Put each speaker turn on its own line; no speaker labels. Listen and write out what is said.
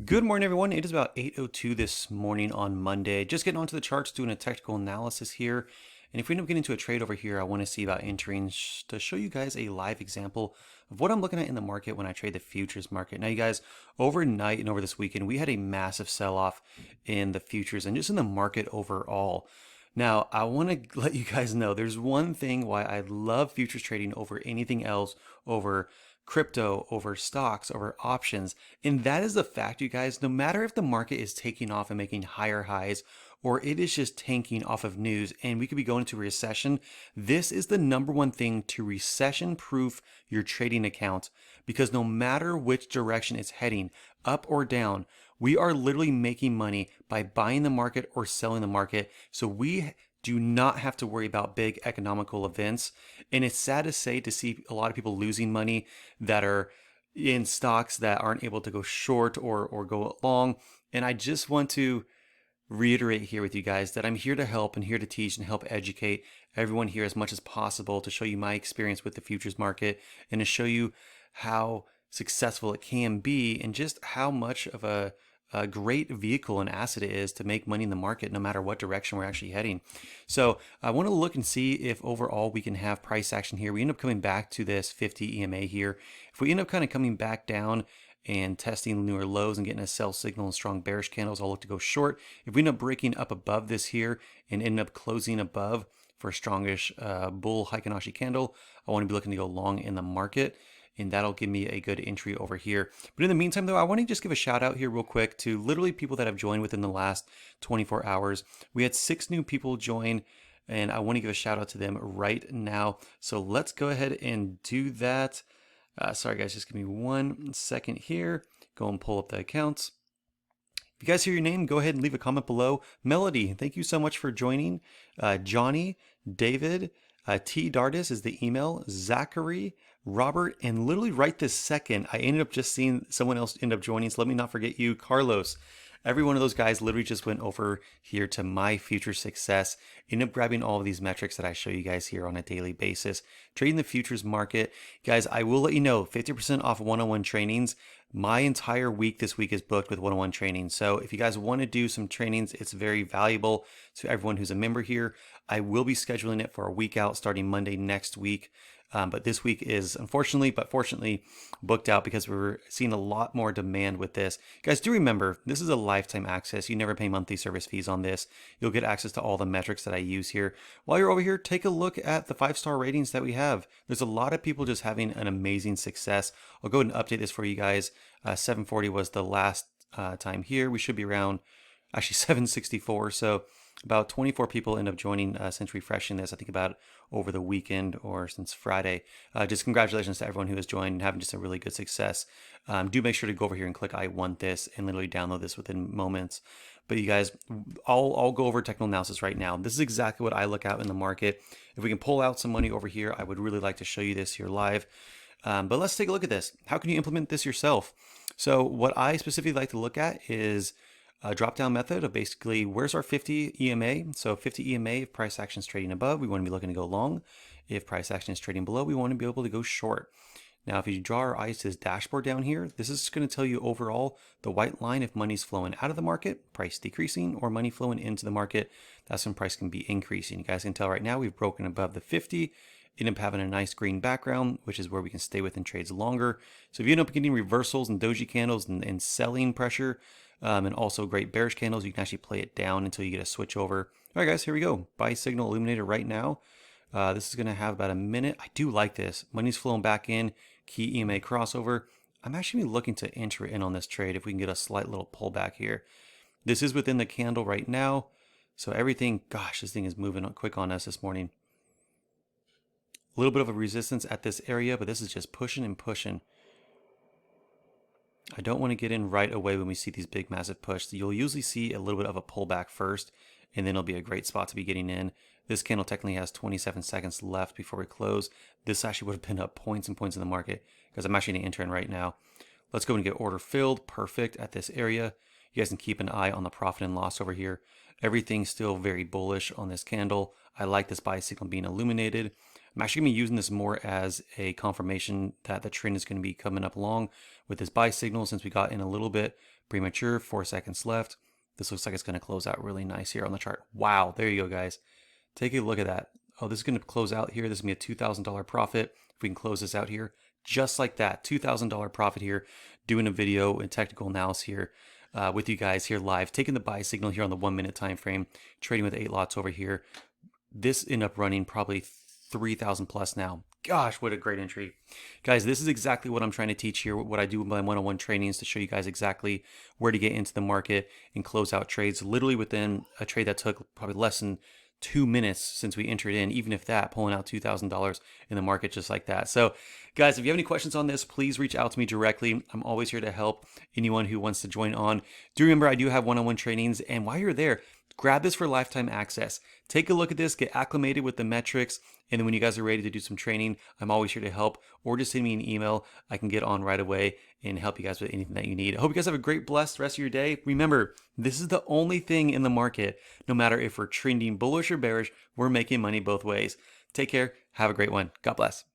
Good morning, everyone. It is about 8:02 this morning on Monday. Just getting onto the charts, doing a technical analysis here. And if we end up getting into a trade over here, I want to see about entering to show you guys a live example of what I'm looking at in the market when I trade the futures market. Now, you guys, overnight and over this weekend, we had a massive sell-off in the futures and just in the market overall. Now, I want to let you guys know there's one thing why I love futures trading over anything else, over crypto, over stocks, over options. And that is the fact, you guys, no matter if the market is taking off and making higher highs, or it is just tanking off of news and we could be going into a recession, this is the number one thing to recession proof your trading account. Because no matter which direction it's heading, up or down, we are literally making money by buying the market or selling the market. So we do not have to worry about big economical events. And it's sad to say to see a lot of people losing money that are in stocks that aren't able to go short or go long. And I just want to reiterate here with you guys that I'm here to help and here to teach and help educate everyone here as much as possible to show you my experience with the futures market and to show you how successful it can be and just how much of a great vehicle and asset it is to make money in the market no matter what direction we're actually heading. So I want to look and see if overall we can have price action here. We end up coming back to this 50 EMA here. If we end up kind of coming back down and testing newer lows and getting a sell signal and strong bearish candles, I'll look to go short. If we end up breaking up above this here and end up closing above for a strongish bull Hiekin Ashi candle, I want to be looking to go long in the market, and that'll give me a good entry over here. But in the meantime, though, I want to just give a shout out here real quick to literally people that have joined within the last 24 hours. We had 6 new people join, and I want to give a shout out to them right now. So let's go ahead and do that. Sorry, guys, just give me 1 second here. Go and pull up the accounts. If you guys hear your name, go ahead and leave a comment below. Melody, thank you so much for joining. Johnny, David, T. Dardis is the email. Zachary, Robert, and literally right this second, I ended up just seeing someone else end up joining. So let me not forget you, Carlos. Every one of those guys literally just went over here to My Future Success, ended up grabbing all of these metrics that I show you guys here on a daily basis. Trading the futures market. Guys, I will let you know, 50% off one-on-one trainings. My entire week this week is booked with one-on-one training. So if you guys want to do some trainings, it's very valuable to everyone who's a member here. I will be scheduling it for a week out starting Monday next week. But this week is unfortunately, but fortunately booked out because we're seeing a lot more demand with this. Guys, do remember, this is a lifetime access. You never pay monthly service fees on this. You'll get access to all the metrics that I use here. While you're over here, take a look at the 5-star ratings that we have. There's a lot of people just having an amazing success. I'll go ahead and update this for you guys. 740 was the last time here. We should be around actually 764. So about 24 people end up joining since refreshing this, I think about over the weekend or since Friday. Just congratulations to everyone who has joined and having just a really good success. Do make sure to go over here and click I want this and literally download this within moments. But you guys, I'll go over technical analysis right now. This is exactly what I look at in the market. If we can pull out some money over here, I would really like to show you this here live. But let's take a look at this. How can you implement this yourself? So what I specifically like to look at is a drop-down method of basically where's our 50 EMA. So 50 EMA, if price action is trading above, we want to be looking to go long. If price action is trading below, we want to be able to go short. Now, if you draw our eyes to this dashboard down here, this is going to tell you overall the white line if money's flowing out of the market, price decreasing, or money flowing into the market, that's when price can be increasing. You guys can tell right now we've broken above the 50, end up having a nice green background, which is where we can stay within trades longer. So if you end up getting reversals and doji candles and selling pressure, and also great bearish candles, you can actually play it down until you get a switch over. All right, guys, here we go. Buy signal illuminated right now. This is going to have about a minute. I do like this. Money's flowing back in. Key EMA crossover. I'm actually looking to enter in on this trade if we can get a slight little pullback here. This is within the candle right now. So everything, gosh, this thing is moving quick on us this morning. A little bit of a resistance at this area, but this is just pushing and pushing. I don't want to get in right away when we see these big massive push. So you'll usually see a little bit of a pullback first, and then it'll be a great spot to be getting in. This candle technically has 27 seconds left before we close. This actually would have been up points and points in the market because I'm actually going to enter in right now. Let's go and get order filled. Perfect at this area. You guys can keep an eye on the profit and loss over here. Everything's still very bullish on this candle. I like this buy signal being illuminated. I'm actually going to be using this more as a confirmation that the trend is going to be coming up along with this buy signal since we got in a little bit premature, 4 seconds left. This looks like it's going to close out really nice here on the chart. Wow, there you go, guys. Take a look at that. Oh, this is going to close out here. This is going to be a $2,000 profit. If we can close this out here, just like that, $2,000 profit here, doing a video and technical analysis here with you guys here live, taking the buy signal here on the 1 minute time frame, trading with 8 lots over here. This ended up running probably 3,000 plus now. Gosh, what a great entry. Guys, this is exactly what I'm trying to teach here. What I do with my one-on-one trainings to show you guys exactly where to get into the market and close out trades literally within a trade that took probably less than 2 minutes since we entered in, even if that, pulling out $2,000 in the market just like that. So guys, if you have any questions on this, please reach out to me directly. I'm always here to help anyone who wants to join on. Do remember, I do have one-on-one trainings, and while you're there, grab this for lifetime access. Take a look at this, get acclimated with the metrics, and then when you guys are ready to do some training, I'm always here to help, or just send me an email. I can get on right away and help you guys with anything that you need. I hope you guys have a great, blessed rest of your day. Remember, this is the only thing in the market, no matter if we're trending bullish or bearish, we're making money both ways. Take care. Have a great one. God bless.